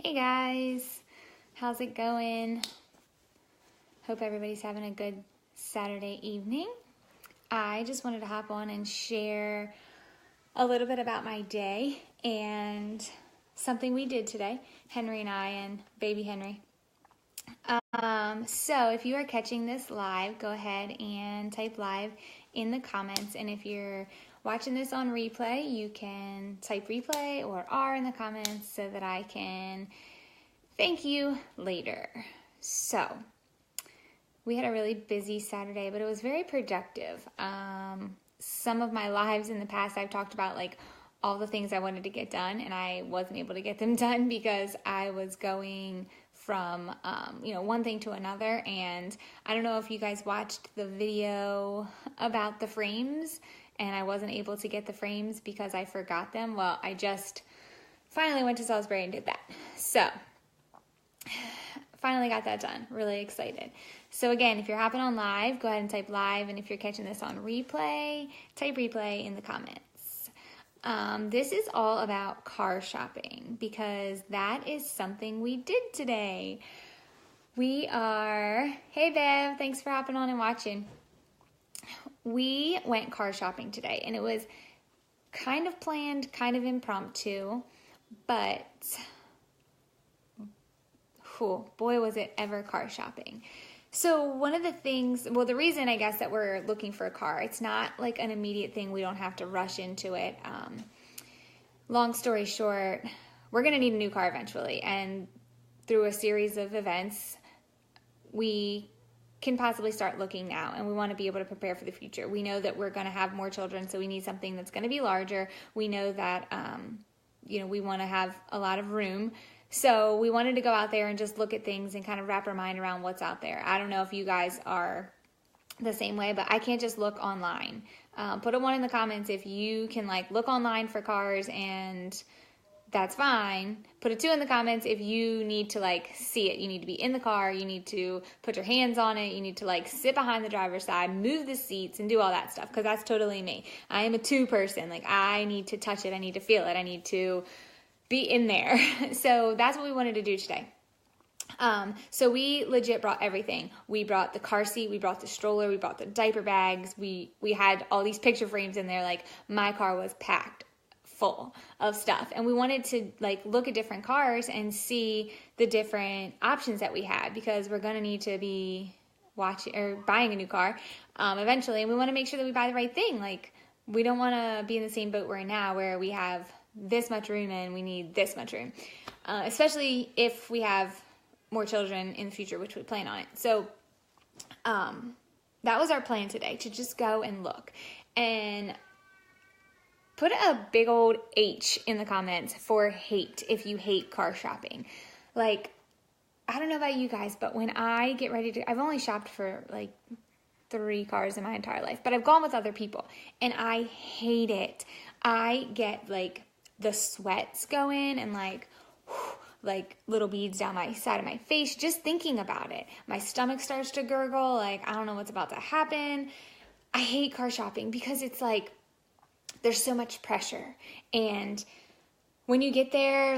Hey guys, how's it going? Hope everybody's having a good Saturday evening. I just wanted to hop on and share a little bit about my day and something we did today, Henry and I and baby Henry. So if you are catching this live, go ahead and type live in the comments. And if you're watching this on replay, you can type replay or R in the comments so that I can thank you later. So we had a really busy Saturday, but it was very productive. Some of my lives in the past, I've talked about like all the things I wanted to get done, and I wasn't able to get them done because I was going from one thing to another. And I don't know if you guys watched the video about the frames, and I wasn't able to get the frames because I forgot them. Well, I just finally went to Salisbury and did that. So finally got that done. Really excited. So again, if you're hopping on live, go ahead and type live. And if you're catching this on replay, type replay in the comments. This is all about car shopping because that is something we did today. Hey Bev, thanks for hopping on and watching. We went car shopping today, and it was kind of planned, kind of impromptu, but boy, was it ever car shopping. So one of the things, the reason I guess that we're looking for a car, it's not like an immediate thing. We don't have to rush into it. Long story short, we're going to need a new car eventually. And through a series of events, we can possibly start looking now, and we want to be able to prepare for the future. We know that we're going to have more children, so we need something that's going to be larger. We know that, we want to have a lot of room. So we wanted to go out there and just look at things and kind of wrap our mind around what's out there. I don't know if you guys are the same way, but I can't just look online. Put a 1 in the comments if you can look online for cars, and that's fine. Put a 2 in the comments if you need to see it. You need to be in the car. You need to put your hands on it. You need to sit behind the driver's side, move the seats, and do all that stuff, because that's totally me. I am a 2 person. I need to touch it. I need to feel it. I need to be in there. So that's what we wanted to do today. So we legit brought everything. We brought the car seat, we brought the stroller, we brought the diaper bags. We had all these picture frames in there. My car was packed full of stuff, and we wanted to look at different cars and see the different options that we had, because we're going to need to be watching or buying a new car eventually, and we want to make sure that we buy the right thing. We don't want to be in the same boat we're in now, where we have this much room and we need this much room, especially if we have more children in the future, which we plan on it. So that was our plan today, to just go and look. And put a big old H in the comments for hate if you hate car shopping. I don't know about you guys, but when I get ready to, I've only shopped for 3 cars in my entire life, but I've gone with other people, and I hate it. I get the sweats going and little beads down my side of my face just thinking about it. My stomach starts to gurgle. I don't know what's about to happen. I hate car shopping because it's there's so much pressure. And when you get there,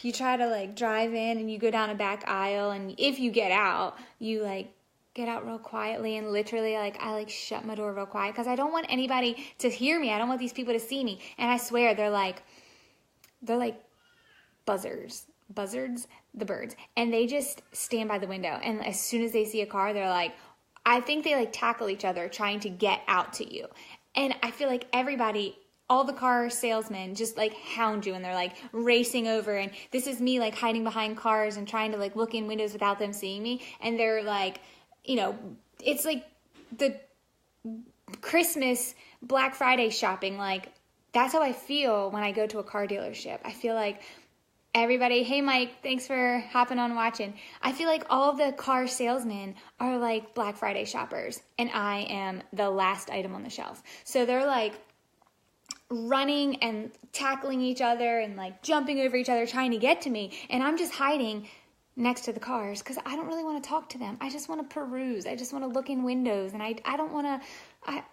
you try to drive in and you go down a back aisle, and if you get out, you get out real quietly, and literally I shut my door real quiet because I don't want anybody to hear me. I don't want these people to see me. And I swear they're like buzzards, the birds, and they just stand by the window, and as soon as they see a car, they're I think they tackle each other trying to get out to you. And I feel everybody, all the car salesmen just hound you, and they're racing over, and this is me hiding behind cars and trying to look in windows without them seeing me, and they're it's the Christmas Black Friday shopping. That's how I feel when I go to a car dealership. I feel everybody, hey Mike, thanks for hopping on watching. I feel all the car salesmen are Black Friday shoppers, and I am the last item on the shelf. So they're running and tackling each other and jumping over each other trying to get to me, and I'm just hiding next to the cars because I don't really want to talk to them. I just want to peruse. I just want to look in windows, and I don't want to,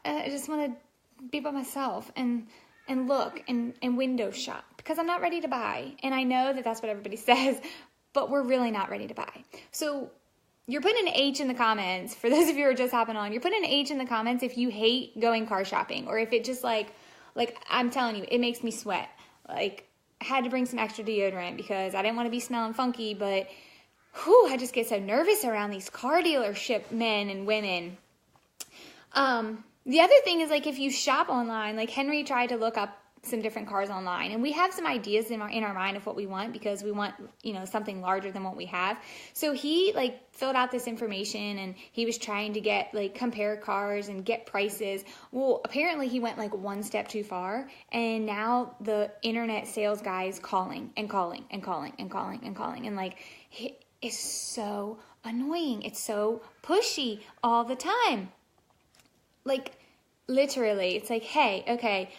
I just want to be by myself and look and window shop. because I'm not ready to buy. And I know that that's what everybody says, but we're really not ready to buy. So you're putting an H in the comments. For those of you who are just hopping on, you're putting an H in the comments if you hate going car shopping, or if it just like I'm telling you, it makes me sweat. Like, I had to bring some extra deodorant because I didn't want to be smelling funky, but I just get so nervous around these car dealership men and women. The other thing is, like, if you shop online, like Henry tried to look up some different cars online, and we have some ideas in our mind of what we want, because we want, something larger than what we have. So he like filled out this information, and he was trying to get like compare cars and get prices. Well, apparently he went like one step too far, and now the internet sales guy is calling and calling and calling and calling and calling, and like it's so annoying. It's so pushy all the time. Like, literally, it's like, hey, okay,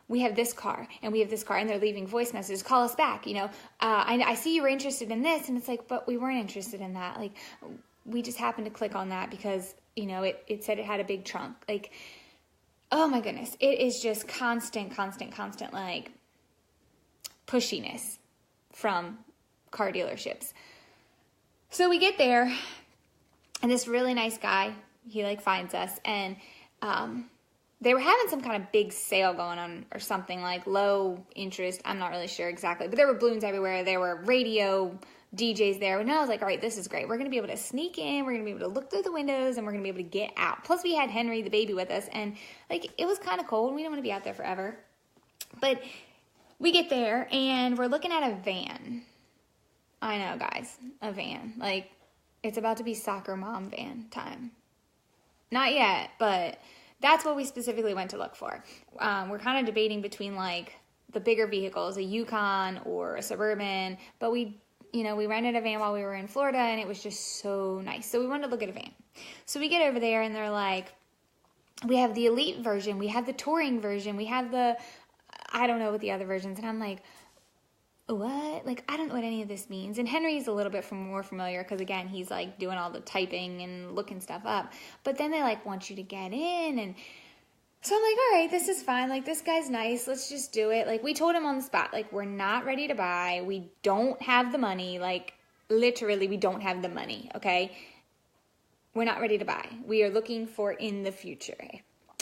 we have this car, and we have this car, and they're leaving voice messages. Call us back, I see you were interested in this, and it's like, but we weren't interested in that. Like, we just happened to click on that because, it said it had a big trunk. Like, oh my goodness, it is just constant, like, pushiness from car dealerships. So we get there, and this really nice guy, he like finds us, and they were having some kind of big sale going on or something, like low interest. I'm not really sure exactly, but there were balloons everywhere. There were radio DJs there. And I was like, all right, this is great. We're going to be able to sneak in. We're going to be able to look through the windows, and we're going to be able to get out. Plus we had Henry, the baby, with us, and like it was kind of cold, and we didn't want to be out there forever. But we get there, and we're looking at a van. I know, guys, a van. Like, it's about to be soccer mom van time. Not yet, but that's what we specifically went to look for. We're kind of debating between like the bigger vehicles, a Yukon or a Suburban, but we rented a van while we were in Florida, and it was just so nice. So we wanted to look at a van. So we get over there, and they're like, we have the elite version, we have the touring version, we have I don't know what the other versions, and I'm like, what? Like, I don't know what any of this means. And Henry's a little bit more familiar because, again, he's like doing all the typing and looking stuff up. But then they like want you to get in, and so I'm like, all right, this is fine. Like, this guy's nice. Let's just do it. Like, we told him on the spot, like, we're not ready to buy. We don't have the money. Like, literally, we don't have the money. Okay, we're not ready to buy. We are looking for in the future.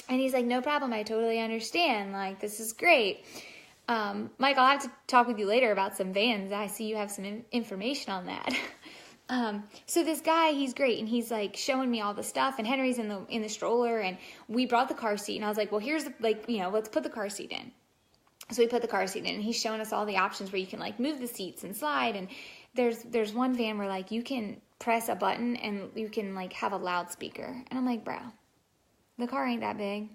And he's like, no problem. I totally understand. Like, this is great. Mike, I'll have to talk with you later about some vans. I see you have some information on that. So this guy, he's great, and he's like showing me all the stuff, and Henry's in the stroller, and we brought the car seat, and I was like, well, here's let's put the car seat in. So we put the car seat in, and he's showing us all the options where you can like move the seats and slide, and there's one van where like you can press a button and you can like have a loudspeaker, and I'm like, bro, the car ain't that big.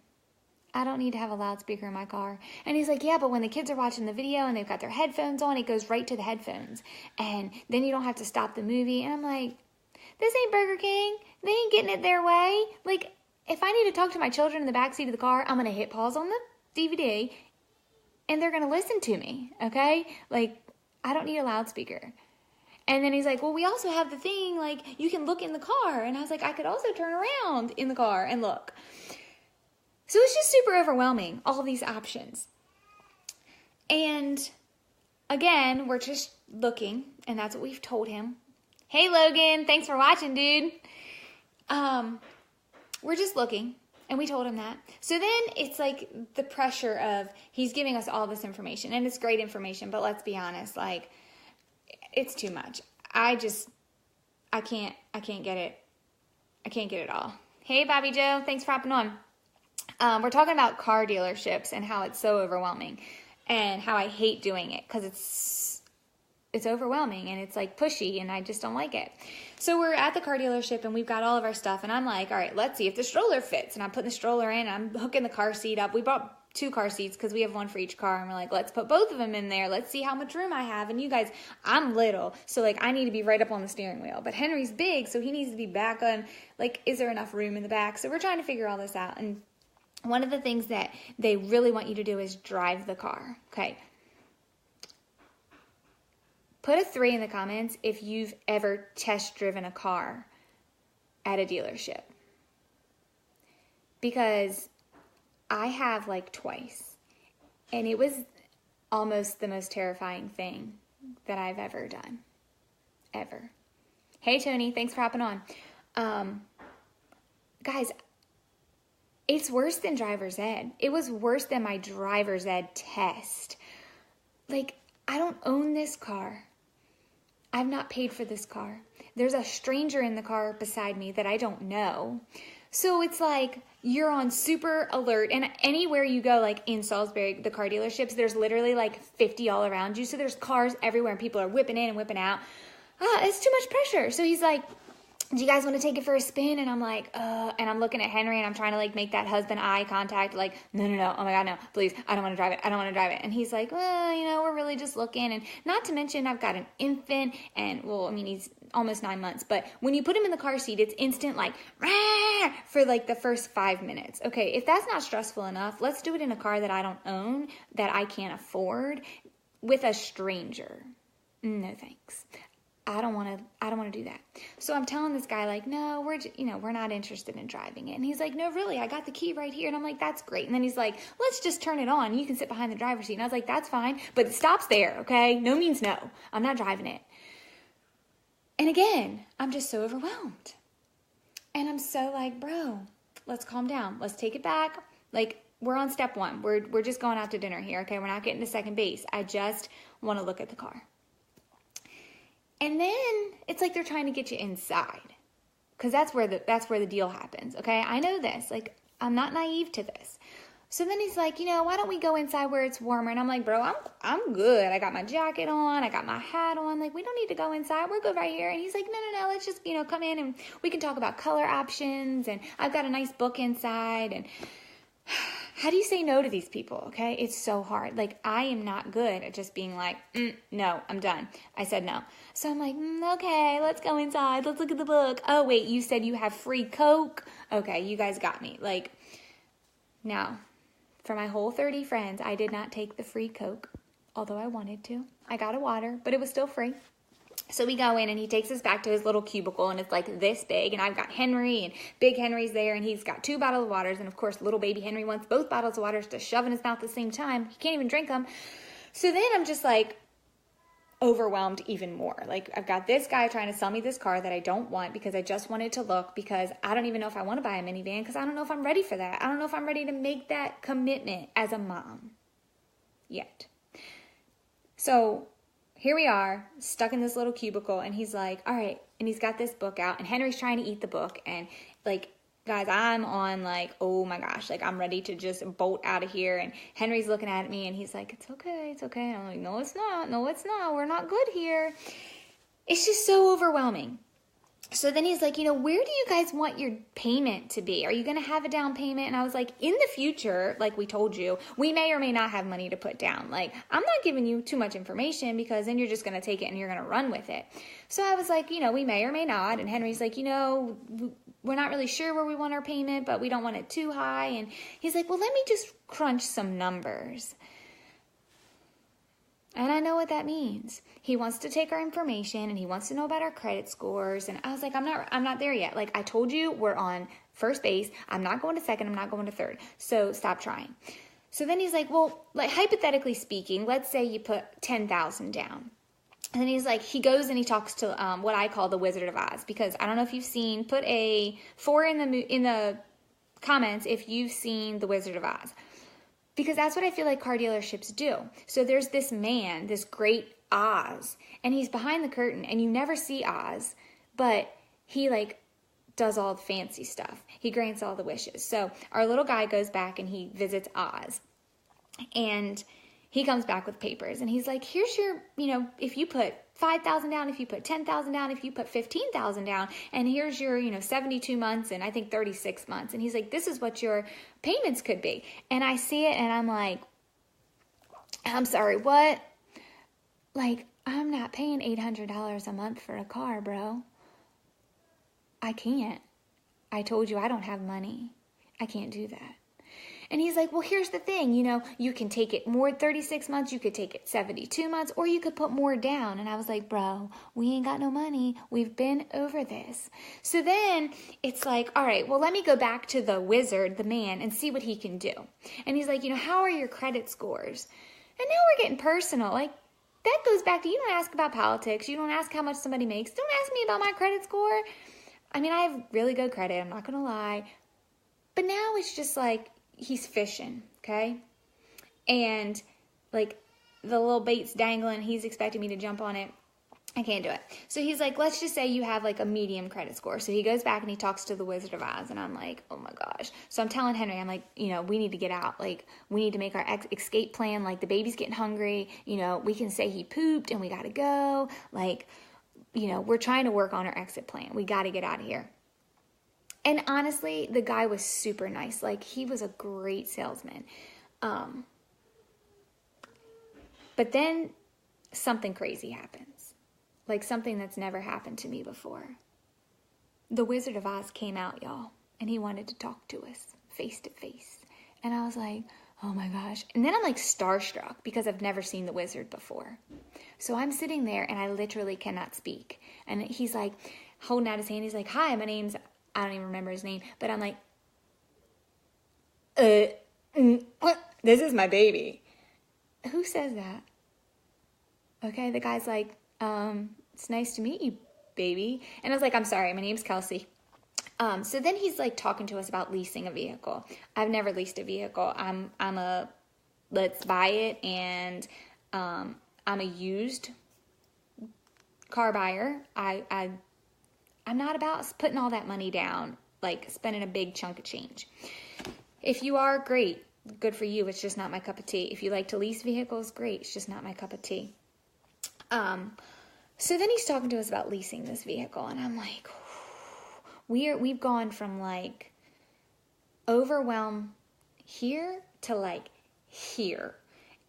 I don't need to have a loudspeaker in my car. And he's like, yeah, but when the kids are watching the video and they've got their headphones on, it goes right to the headphones. And then you don't have to stop the movie. And I'm like, this ain't Burger King. They ain't getting it their way. Like, if I need to talk to my children in the backseat of the car, I'm going to hit pause on the DVD, and they're going to listen to me, okay? Like, I don't need a loudspeaker. And then he's like, well, we also have the thing, like, you can look in the car. And I was like, I could also turn around in the car and look. So it's just super overwhelming, all these options. And again, we're just looking, and that's what we've told him. Hey, Logan, thanks for watching, dude. We're just looking, and we told him that. So then it's like the pressure of he's giving us all this information, and it's great information, but let's be honest, like, it's too much. I can't get it. I can't get it all. Hey, Bobby Joe, thanks for hopping on. We're talking about car dealerships and how it's so overwhelming, and how I hate doing it because it's overwhelming and it's like pushy, and I just don't like it. So we're at the car dealership, and we've got all of our stuff, and I'm like, all right, let's see if the stroller fits. And I'm putting the stroller in, and I'm hooking the car seat up. We bought 2 car seats because we have one for each car, and we're like, let's put both of them in there. Let's see how much room I have. And you guys, I'm little, so like I need to be right up on the steering wheel, but Henry's big, so he needs to be back on, like, is there enough room in the back? So we're trying to figure all this out. And one of the things that they really want you to do is drive the car. Okay. Put a 3 in the comments if you've ever test driven a car at a dealership. Because I have like twice. And it was almost the most terrifying thing that I've ever done. Ever. Hey, Tony, thanks for hopping on. Guys, it's worse than driver's ed. It was worse than my driver's ed test. Like, I don't own this car. I've not paid for this car. There's a stranger in the car beside me that I don't know. So it's like you're on super alert, and anywhere you go, like in Salisbury, the car dealerships, there's literally like 50 all around you. So there's cars everywhere and people are whipping in and whipping out. It's too much pressure. So he's like, do you guys want to take it for a spin? And I'm like, and I'm looking at Henry and I'm trying to like make that husband eye contact, like, no, oh my God, no, please, I don't want to drive it. And he's like, well, we're really just looking. And not to mention I've got an infant and, well, I mean, he's almost 9 months, but when you put him in the car seat, it's instant like, rah, for like the first 5 minutes. Okay, if that's not stressful enough, let's do it in a car that I don't own, that I can't afford, with a stranger. No thanks. I don't want to do that. So I'm telling this guy like, no, we're not interested in driving it. And he's like, no, really, I got the key right here. And I'm like, that's great. And then he's like, let's just turn it on. You can sit behind the driver's seat. And I was like, that's fine, but it stops there. Okay. No means no. I'm not driving it. And again, I'm just so overwhelmed. And I'm so like, bro, let's calm down. Let's take it back. Like, we're on step one. We're just going out to dinner here. Okay. We're not getting to second base. I just want to look at the car. And then it's like they're trying to get you inside, because that's where the deal happens. Okay, I know this. Like, I'm not naive to this. So then he's like, why don't we go inside where it's warmer? And I'm like, bro, I'm good. I got my jacket on. I got my hat on. Like, we don't need to go inside. We're good right here. And he's like, no. Let's just come in and we can talk about color options. And I've got a nice book inside. And how do you say no to these people, okay? It's so hard. Like, I am not good at just being like, no, I'm done. I said no. So I'm like, okay, let's go inside. Let's look at the book. Oh, wait, you said you have free Coke? Okay, you guys got me. Like, now, for my whole 30 friends, I did not take the free Coke, although I wanted to. I got a water, but it was still free. So we go in and he takes us back to his little cubicle, and it's like this big, and I've got Henry, and big Henry's there, and he's got 2 bottles of waters, and of course little baby Henry wants both bottles of waters to shove in his mouth at the same time. He can't even drink them. So then I'm just like overwhelmed even more. Like, I've got this guy trying to sell me this car that I don't want because I just wanted to look, because I don't even know if I want to buy a minivan, because I don't know if I'm ready for that. I don't know if I'm ready to make that commitment as a mom yet. So here we are, stuck in this little cubicle, and he's like, all right, and he's got this book out, and Henry's trying to eat the book, and like, guys, I'm on like, oh my gosh, like, I'm ready to just bolt out of here, and Henry's looking at me, and he's like, it's okay, and I'm like, no, it's not, we're not good here. It's just so overwhelming. So then he's like, where do you guys want your payment to be? Are you going to have a down payment? And I was like, in the future, like we told you, we may or may not have money to put down. Like, I'm not giving you too much information, because then you're just going to take it and you're going to run with it. So I was like, we may or may not. And Henry's like, we're not really sure where we want our payment, but we don't want it too high. And he's like, well, let me just crunch some numbers. And I know what that means. He wants to take our information, and he wants to know about our credit scores. And I was like, I'm not there yet. Like, I told you, we're on first base. I'm not going to second. I'm not going to third. So stop trying. So then he's like, well, like, hypothetically speaking, let's say you put $10,000 down. And then he's like, he goes and he talks to what I call the Wizard of Oz, because I don't know if you've seen, put a 4 in the comments if you've seen the Wizard of Oz. Because that's what I feel like car dealerships do. So there's this man, this great Oz, and he's behind the curtain, and you never see Oz, but he like does all the fancy stuff. He grants all the wishes. So our little guy goes back and he visits Oz, and he comes back with papers, and he's like, here's your, if you put $5,000 down, if you put $10,000 down, if you put $15,000 down, and here's your, 72 months and I think 36 months. And he's like, this is what your payments could be. And I see it and I'm like, I'm sorry, what? Like, I'm not paying $800 a month for a car, bro. I can't. I told you I don't have money. I can't do that. And he's like, well, here's the thing, you can take it more 36 months, you could take it 72 months, or you could put more down. And I was like, bro, we ain't got no money. We've been over this. So then it's like, all right, well, let me go back to the wizard, the man, and see what he can do. And he's like, how are your credit scores? And now we're getting personal. Like, that goes back to, you don't ask about politics. You don't ask how much somebody makes. Don't ask me about my credit score. I mean, I have really good credit. I'm not going to lie. But now it's just like, he's fishing, okay? And, like, the little bait's dangling. He's expecting me to jump on it. I can't do it. So he's like, let's just say you have like a medium credit score. So he goes back and he talks to the Wizard of Oz. And I'm like, oh my gosh. So I'm telling Henry, I'm like, you know, we need to get out. Like, we need to make our escape plan. Like, the baby's getting hungry. You know, we can say he pooped and we got to go. Like, you know, we're trying to work on our exit plan. We got to get out of here. And honestly, the guy was super nice. Like, he was a great salesman. But then something crazy happens. Like, something that's never happened to me before. The Wizard of Oz came out, y'all, and he wanted to talk to us face to face. And I was like, oh my gosh. And then I'm like starstruck because I've never seen the wizard before. So I'm sitting there and I literally cannot speak. And he's like holding out his hand. He's like, hi, my name's, I don't even remember his name, but I'm like, this is my baby. Who says that? Okay, the guy's like, it's nice to meet you, baby. And I was like, I'm sorry, my name's Kelsey. So then he's like talking to us about leasing a vehicle. I've never leased a vehicle. I'm a let's buy it, and I'm a used car buyer. I'm not about putting all that money down, like spending a big chunk of change. If you are, great, good for you. It's just not my cup of tea. If you like to lease vehicles, great. It's just not my cup of tea. So then he's talking to us about leasing this vehicle, and I'm like, we've gone from like overwhelmed here to like here.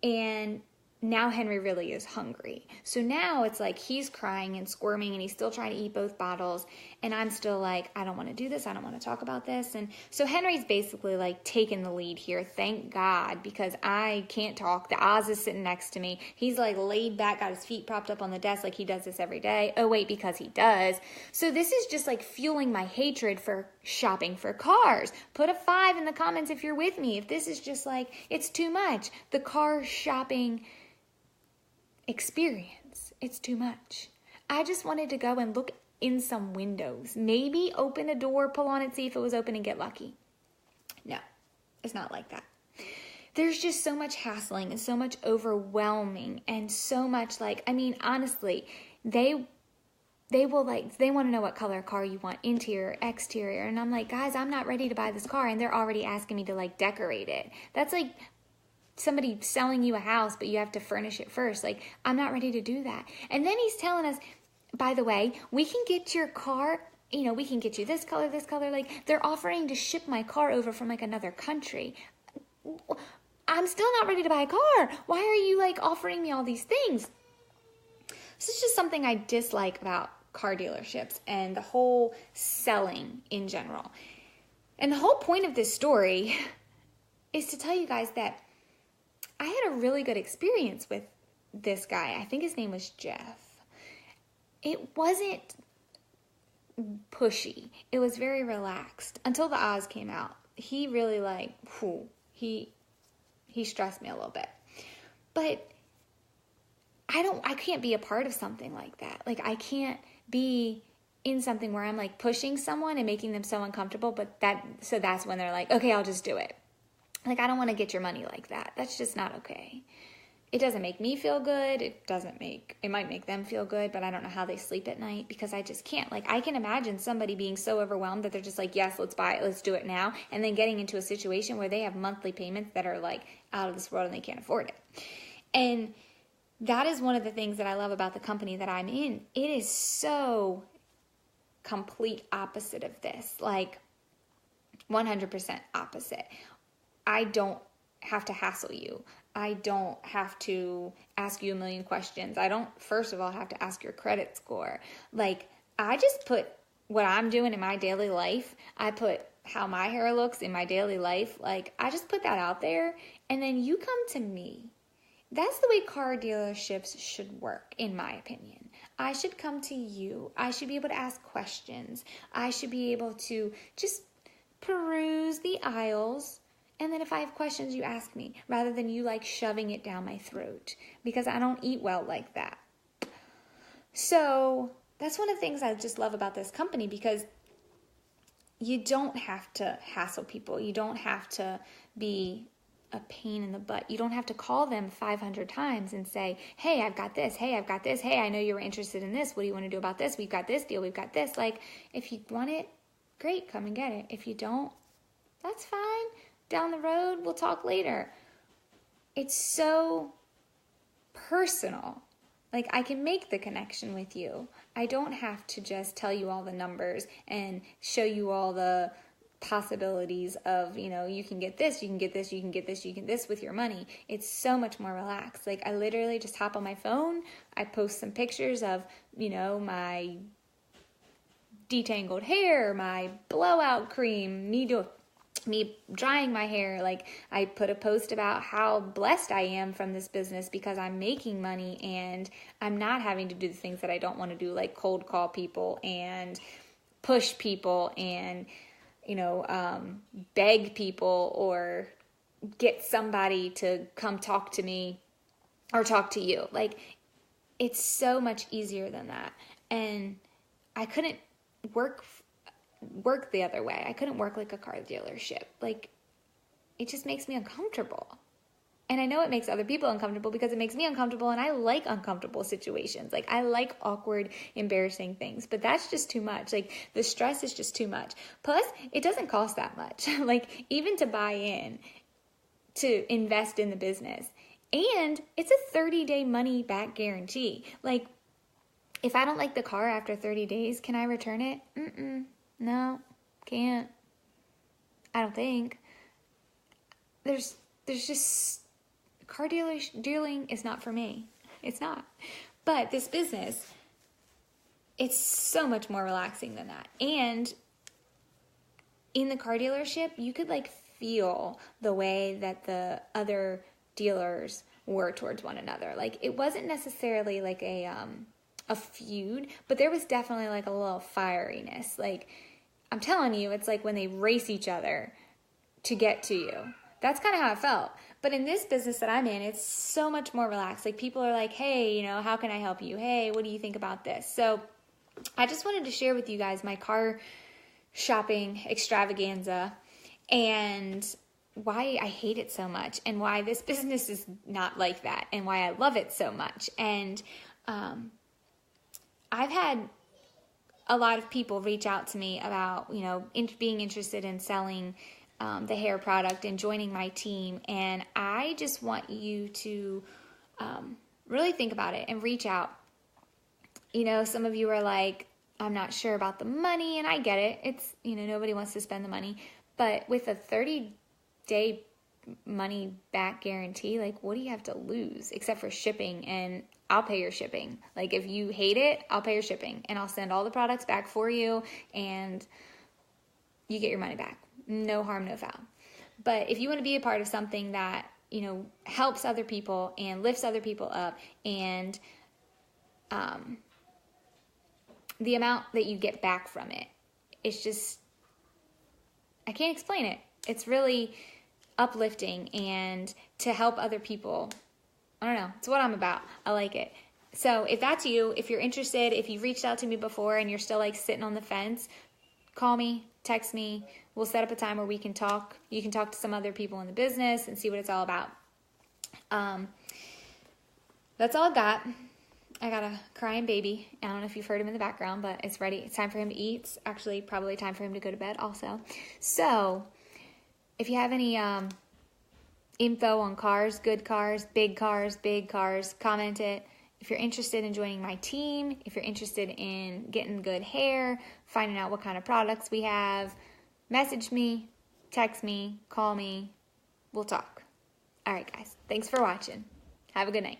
And now Henry really is hungry. So now it's like he's crying and squirming and he's still trying to eat both bottles. And I'm still like, I don't want to do this. I don't want to talk about this. And so Henry's basically like taking the lead here. Thank God, because I can't talk. The Oz is sitting next to me. He's like laid back, got his feet propped up on the desk like he does this every day. Oh, wait, because he does. So this is just like fueling my hatred for shopping for cars. Put a 5 in the comments if you're with me. If this is just like, it's too much. The car shopping experience, it's too much. I just wanted to go and look in some windows, maybe open a door, pull on it, see if it was open, and get lucky. No, it's not like that. There's just so much hassling and so much overwhelming and so much like, I mean, honestly, they will like, they want to know what color car you want, interior, exterior, and I'm like, guys, I'm not ready to buy this car, and they're already asking me to like decorate it. That's like somebody selling you a house, but you have to furnish it first. Like, I'm not ready to do that. And then he's telling us, by the way, we can get your car, you know, we can get you this color. Like, they're offering to ship my car over from like another country. I'm still not ready to buy a car. Why are you like offering me all these things? This is just something I dislike about car dealerships and the whole selling in general. And the whole point of this story is to tell you guys that I had a really good experience with this guy. I think his name was Jeff. It wasn't pushy. It was very relaxed until the Oz came out. He really like, he stressed me a little bit. But I can't be a part of something like that. Like, I can't be in something where I'm like pushing someone and making them so uncomfortable, but that's when they're like, okay, I'll just do it. Like, I don't want to get your money like that. That's just not okay. It doesn't make me feel good. It might make them feel good, but I don't know how they sleep at night because I just can't. Like, I can imagine somebody being so overwhelmed that they're just like, yes, let's buy it. Let's do it now. And then getting into a situation where they have monthly payments that are like out of this world and they can't afford it. And that is one of the things that I love about the company that I'm in. It is so complete opposite of this. Like, 100% opposite. I don't have to hassle you. I don't have to ask you a million questions. I don't, first of all, have to ask your credit score. Like, I just put what I'm doing in my daily life. I put how my hair looks in my daily life. Like, I just put that out there, and then you come to me. That's the way car dealerships should work, in my opinion. I should come to you. I should be able to ask questions. I should be able to just peruse the aisles And then if I have questions, you ask me, rather than you like shoving it down my throat, because I don't eat well like that. So that's one of the things I just love about this company, because you don't have to hassle people. You don't have to be a pain in the butt. You don't have to call them 500 times and say, hey, I've got this. Hey, I've got this. Hey, I know you were interested in this. What do you want to do about this? We've got this deal. We've got this. Like, if you want it, great, come and get it. If you don't, that's fine. Down the road, we'll talk later. It's so personal. Like, I can make the connection with you. I don't have to just tell you all the numbers and show you all the possibilities of, you can get this, you can get this, you can get this, you can get this with your money. It's so much more relaxed. Like, I literally just hop on my phone, I post some pictures of, my detangled hair, my blowout cream, me drying my hair. Like, I put a post about how blessed I am from this business because I'm making money and I'm not having to do the things that I don't want to do, like cold call people and push people and beg people or get somebody to come talk to me or talk to you. Like, it's so much easier than that. And I couldn't work the other way. I couldn't work like a car dealership. Like, it just makes me uncomfortable. And I know it makes other people uncomfortable because it makes me uncomfortable, and I like uncomfortable situations. Like, I like awkward, embarrassing things, but that's just too much. Like, the stress is just too much. Plus, it doesn't cost that much. Like, even to buy in, to invest in the business. And it's a 30-day money back guarantee. Like, if I don't like the car after 30 days, can I return it? No, can't. I don't think. There's just, car dealing is not for me. It's not. But this business, it's so much more relaxing than that. And in the car dealership, you could like feel the way that the other dealers were towards one another. Like, it wasn't necessarily like a feud, but there was definitely like a little fieriness. Like, I'm telling you, it's like when they race each other to get to you. That's kind of how it felt. But in this business that I'm in, it's so much more relaxed. Like, people are like, hey, how can I help you? Hey, what do you think about this? So I just wanted to share with you guys my car shopping extravaganza and why I hate it so much and why this business is not like that and why I love it so much. And I've had a lot of people reach out to me about, being interested in selling the hair product and joining my team. And I just want you to really think about it and reach out. Some of you are like, I'm not sure about the money, and I get it. It's, nobody wants to spend the money. But with a 30-day money back guarantee, like, what do you have to lose except for shipping? And I'll pay your shipping. Like, if you hate it, I'll pay your shipping and I'll send all the products back for you and you get your money back. No harm, no foul. But if you want to be a part of something that, helps other people and lifts other people up, and the amount that you get back from it, it's just, I can't explain it. It's really uplifting and to help other people. I don't know. It's what I'm about. I like it. So if that's you, if you're interested, if you've reached out to me before and you're still like sitting on the fence, call me, text me. We'll set up a time where we can talk. You can talk to some other people in the business and see what it's all about. That's all I've got. I got a crying baby. I don't know if you've heard him in the background, but it's ready. It's time for him to eat. It's actually probably time for him to go to bed also. So if you have any info on cars, good cars, big cars, comment it. If you're interested in joining my team, if you're interested in getting good hair, finding out what kind of products we have, message me, text me, call me. We'll talk. All right, guys. Thanks for watching. Have a good night.